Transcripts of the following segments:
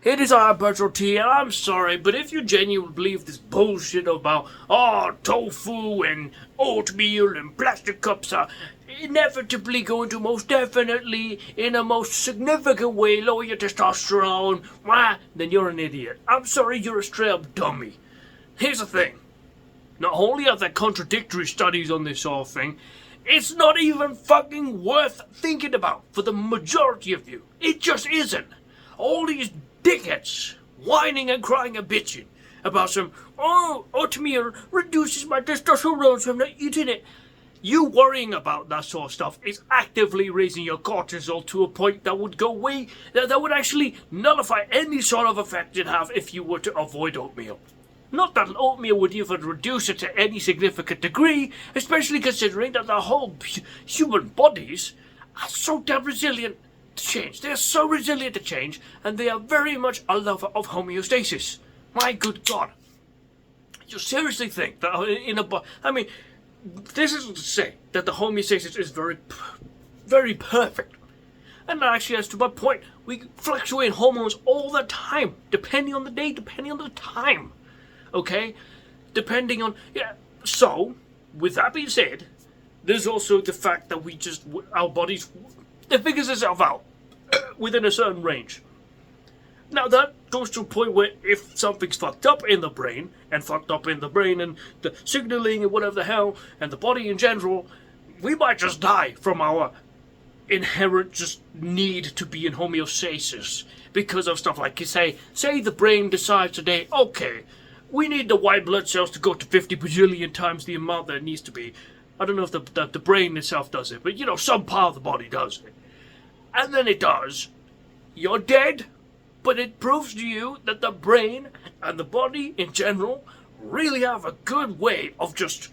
It is our Bertral T, and I'm sorry, but if you genuinely believe this bullshit about, tofu and oatmeal and plastic cups are inevitably going to most definitely, in a most significant way, lower your testosterone, then you're an idiot. I'm sorry, you're a straight up dummy. Here's the thing. Not only are there contradictory studies on this whole thing, it's not even fucking worth thinking about for the majority of you. It just isn't. All these dickheads whining and crying and bitching about some, oatmeal reduces my testosterone so I'm not eating it. You worrying about that sort of stuff is actively raising your cortisol to a point that would that would actually nullify any sort of effect you'd have if you were to avoid oatmeal. Not that oatmeal would even reduce it to any significant degree, especially considering that the whole human bodies are so damn resilient to change. They are so resilient to change, and they are very much a lover of homeostasis. My good God. You seriously think that this isn't to say that the homeostasis is very perfect. And that actually adds to my point. We fluctuate hormones all the time, depending on the day, depending on the time. Okay? Depending on... Yeah. So, with that being said, there's also the fact that our bodies, it figures itself out within a certain range. Now that goes to a point where if something's fucked up in the brain, and the signaling and whatever the hell, and the body in general, we might just die from our inherent just need to be in homeostasis because of stuff like, say the brain decides today, okay, we need the white blood cells to go to 50 bajillion times the amount that it needs to be. I don't know if the brain itself does it, but some part of the body does it. And then it does. You're dead, but it proves to you that the brain and the body in general really have a good way of just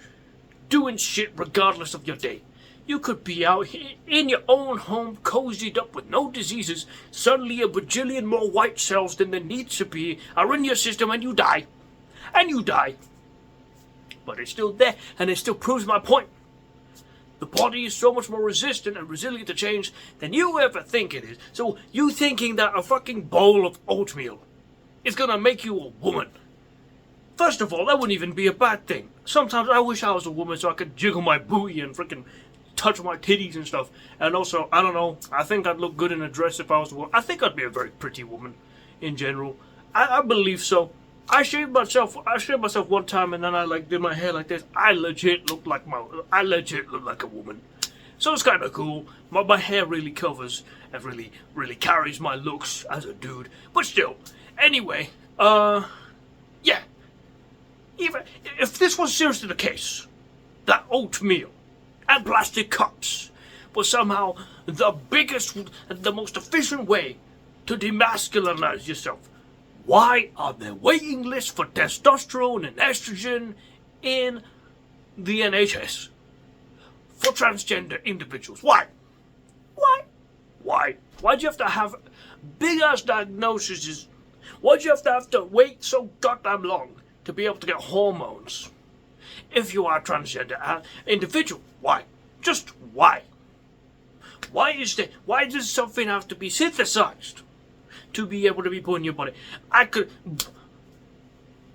doing shit regardless of your day. You could be out here in your own home, cozied up with no diseases. Suddenly a bajillion more white cells than there needs to be are in your system and you die. And you die. But it's still there, and it still proves my point. The body is so much more resistant and resilient to change than you ever think it is. So you thinking that a fucking bowl of oatmeal is gonna make you a woman. First of all, that wouldn't even be a bad thing. Sometimes I wish I was a woman so I could jiggle my booty and freaking touch my titties and stuff. And also, I don't know, I think I'd look good in a dress if I was a woman. I think I'd be a very pretty woman in general. I believe so. I shaved myself one time and then I did my hair like this. I legit look like a woman. So it's kind of cool. My hair really covers and really carries my looks as a dude. But still, anyway, yeah. Even if this was seriously the case, that oatmeal and plastic cups was somehow the biggest and the most efficient way to demasculinize yourself, why are there waiting lists for testosterone and estrogen in the NHS for transgender individuals? Why? Why do you have to have big-ass diagnoses? Why do you have to wait so goddamn long to be able to get hormones if you are a transgender individual? Why? Just why? Why does something have to be synthesized to be able to be put in your body?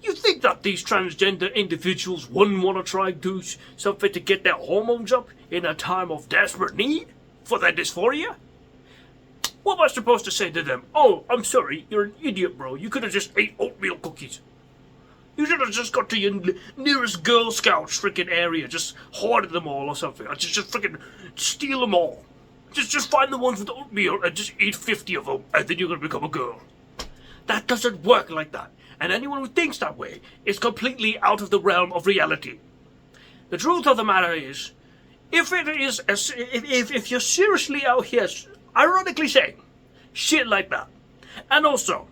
You think that these transgender individuals wouldn't want to try and do something to get their hormones up in a time of desperate need for their dysphoria? What am I supposed to say to them? Oh, I'm sorry, you're an idiot, bro. You could have just ate oatmeal cookies. You should have just got to your nearest Girl Scouts freaking area, just hoarded them all or something. Or just freaking steal them all. Just find the ones with oatmeal and just eat 50 of them, and then you're going to become a girl. That doesn't work like that. And anyone who thinks that way is completely out of the realm of reality. The truth of the matter is, if you're seriously out here, ironically saying, shit like that, and also,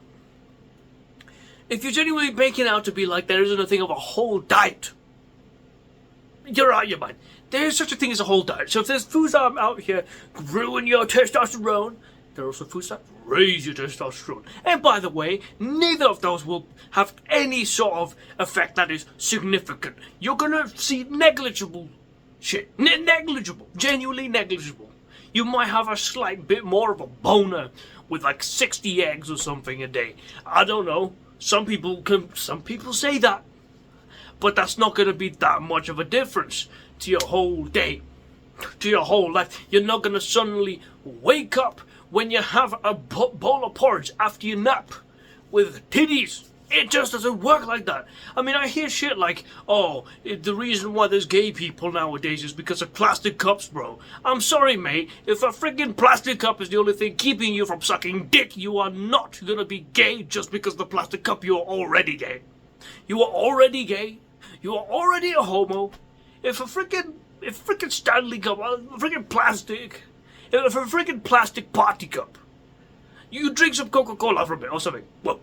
if you're genuinely making out to be like there isn't a thing of a whole diet, you're out of your mind. There is such a thing as a whole diet. So if there's foods that are out here ruin your testosterone, there are also foods that raise your testosterone. And by the way, neither of those will have any sort of effect that is significant. You're gonna see negligible shit. Negligible. Genuinely negligible. You might have a slight bit more of a boner with like 60 eggs or something a day. I don't know. Some people say that. But that's not going to be that much of a difference to your whole day, to your whole life. You're not going to suddenly wake up when you have a bowl of porridge after you nap with titties. It just doesn't work like that. I mean, I hear shit like, oh, the reason why there's gay people nowadays is because of plastic cups, bro. I'm sorry, mate. If a friggin' plastic cup is the only thing keeping you from sucking dick, you are not gonna be gay just because the plastic cup. You are already gay. You are already gay. You are already a homo. If a freaking Stanley cup, a freaking plastic party cup, you drink some Coca-Cola for a bit or something. Well,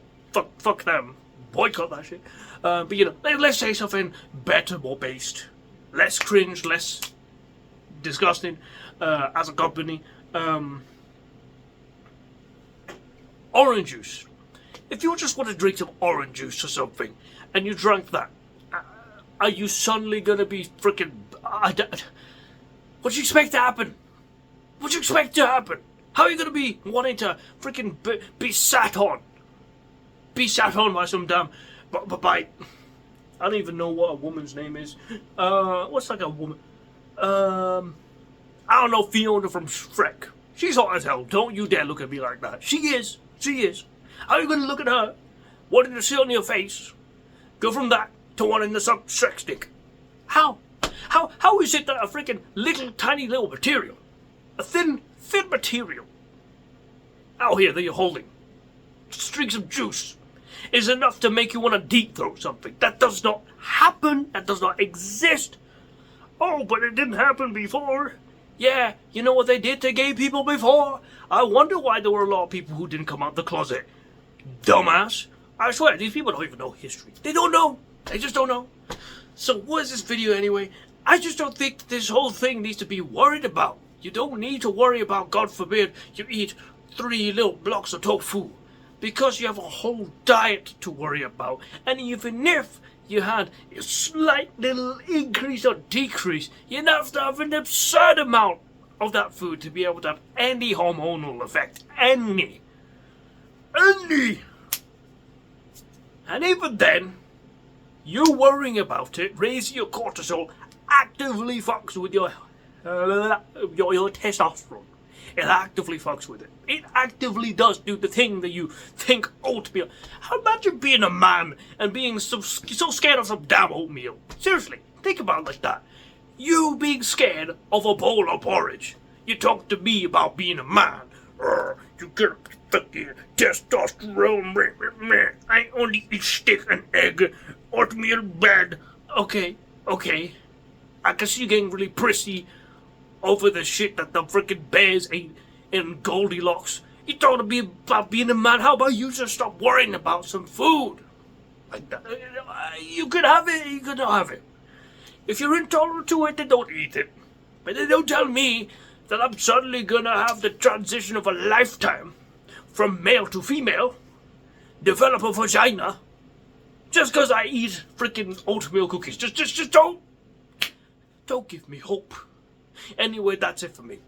fuck them. Boycott that shit. But you know, let's say something better, more based, less cringe, less disgusting as a company. Orange juice. If you just want to drink some orange juice or something, and you drank that, are you suddenly gonna be freaking? What do you expect to happen? What do you expect to happen? How are you gonna be wanting to freaking be sat on? Be sat on by some damn, by I don't even know what a woman's name is. What's like a woman? I don't know, Fiona from Shrek. She's hot as hell. Don't you dare look at me like that. She is. How are you gonna look at her, wanting to sit on your face, go from that to wanting to suck Shrek's dick? How is it that a freaking tiny little material, a thin material, out here that you're holding, streaks of juice, is enough to make you want to deep throat something? That does not happen. That does not exist. Oh, but it didn't happen before. Yeah, you know what they did to gay people before? I wonder why there were a lot of people who didn't come out the closet. Dumbass. I swear, these people don't even know history. They don't know. They just don't know. So what is this video anyway? I just don't think that this whole thing needs to be worried about. You don't need to worry about, God forbid, you eat 3 little blocks of tofu, because you have a whole diet to worry about. And even if you had a slight little increase or decrease, you'd have to have an absurd amount of that food to be able to have any hormonal effect. Any. And even then, you worrying about it, raising your cortisol, actively fucks with your testosterone. It actively fucks with it. It actively does do the thing that you think oatmeal. Imagine being a man and being so scared of some damn oatmeal. Seriously, think about it like that. You being scared of a bowl of porridge. You talk to me about being a man. You get fucking testosterone. I only eat steak and egg. Oatmeal bad. Okay. I can see you getting really prissy over the shit that the freaking bears ate in Goldilocks. You talking to me about being a man? How about you just stop worrying about some food? Like that. You could have it, you could not have it. If you're intolerant to it, then don't eat it. But then don't tell me that I'm suddenly gonna have the transition of a lifetime from male to female, develop a vagina, just because I eat freaking oatmeal cookies. Just don't give me hope. Anyway, that's it for me.